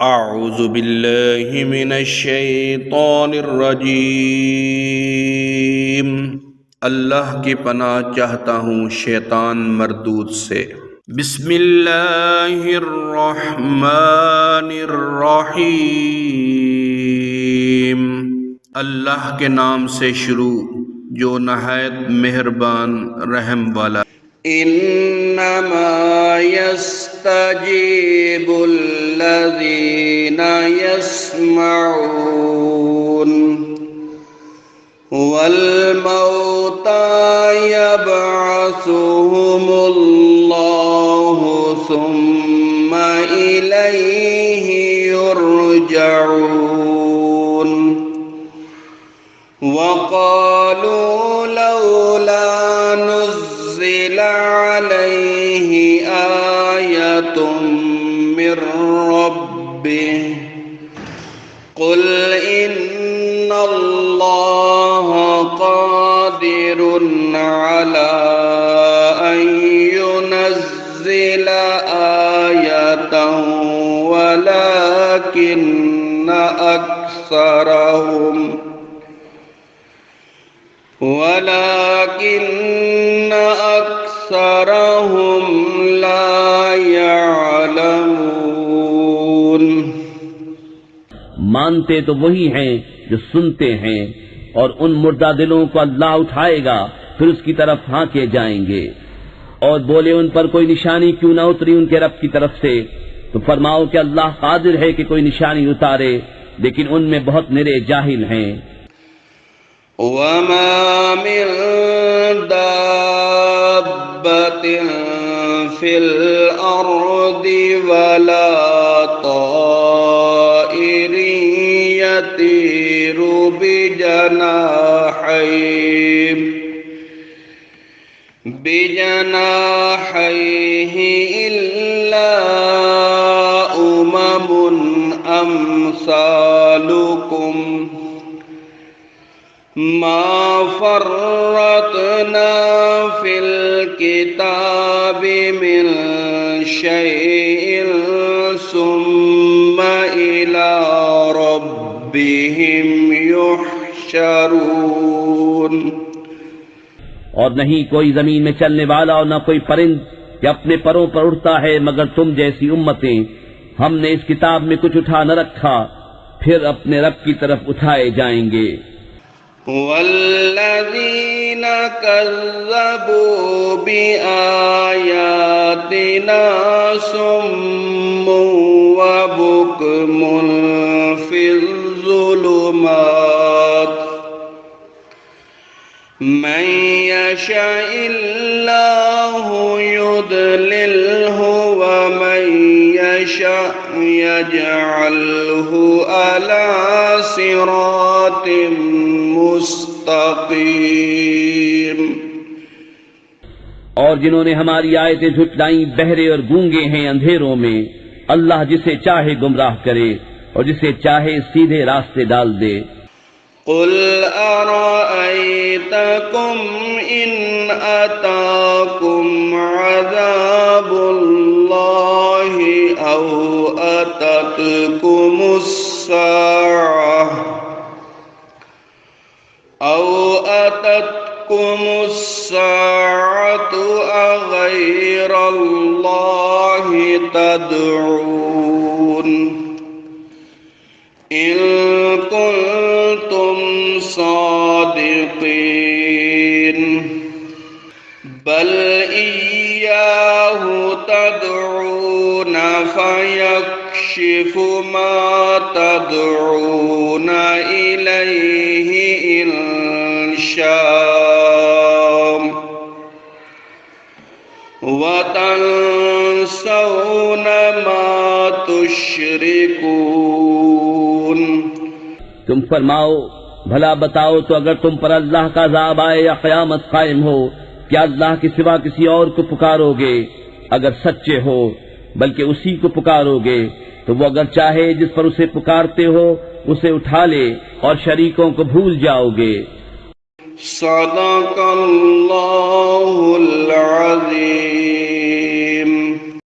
अऊज़ु बिल्लाहि मिनश्शैतानिर्रजीम। अल्लाह की पनाह चाहता हूँ शैतान मरदूद से। बिस्मिल्लाहिर्रहमानिर्रहीम। अल्लाह के नाम से शुरू जो नहायत मेहरबान रहम वाला। इन्नमा यस्तजीबुल्लज़ीना यस्मऊन वल मौता यबअसुहुमुल्लाहु सुम्मा इलैहि युरजऊन वक़ालू लौला नुज़्ज़िला अलैहि आयतुम मिर रब्बिह क़ुल इन्नल्लाह क़ादिरुन अला अन युनज़्ज़िला आयतन वलाकिन्न अक्सरहुम ला यअलमून। मानते तो वही हैं जो सुनते हैं, और उन मुर्दा दिलों को अल्लाह उठाएगा, फिर उसकी तरफ हांके जाएंगे। और बोले उन पर कोई निशानी क्यों न उतरी उनके रब की तरफ से, तो फरमाओ कि अल्लाह कादिर है कि कोई निशानी उतारे, लेकिन उनमें बहुत निरे जाहिल हैं। वमा मिन दाब्बतिन फिल अर्दि वला ताइरिन यतीरु बिजनाहिहि इल्ला उममुन अम्सालुकुम मा फर्रतना फिल किताबि मिन शैइन सुम्मा इला रब्बिहिम युहशरून। और नहीं कोई जमीन में चलने वाला और न कोई परिंद कि अपने परों पर उड़ता है मगर तुम जैसी उम्मतें। हमने इस किताब में कुछ उठा न रखा, फिर अपने रब की तरफ उठाए जाएंगे। वल्लज़ीन कज़्ज़बू बिआयातिना सुम्मुन व बुक्मुन फिज़्ज़ुलुमात मन यशाइल्लाहु युद्लिल्हु व मन यशा यजअल्हु अला सिरातिम मुस्तकीम। और जिन्होंने हमारी आयतें झुटलाई बहरे और गूंगे हैं अंधेरों में, अल्लाह जिसे चाहे गुमराह करे और जिसे चाहे सीधे रास्ते डाल दे। क़ुल अरअयतकुम इन अताकुम अज़ाबुल्लाहि औ अततकुमुस्साअतु अग़ैरल्लाहि तदऊन इन कुन्तुम सादिक़ीन बल इय्याहु तदऊन फयक्शिफु मा तदऊन इलैहि इन शाअ व तंसौन मा तुश्रिकून। तुम फरमाओ, भला बताओ तो अगर तुम पर अल्लाह का अज़ाब आए या क़यामत कायम हो, क्या अल्लाह के सिवा किसी और को पुकारोगे? अगर सच्चे हो बल्कि उसी को पुकारोगे, तो वो अगर चाहे जिस पर उसे पुकारते हो उसे उठा ले और शरीकों को भूल जाओगे। सदक़ल्लाहुल अज़ीम।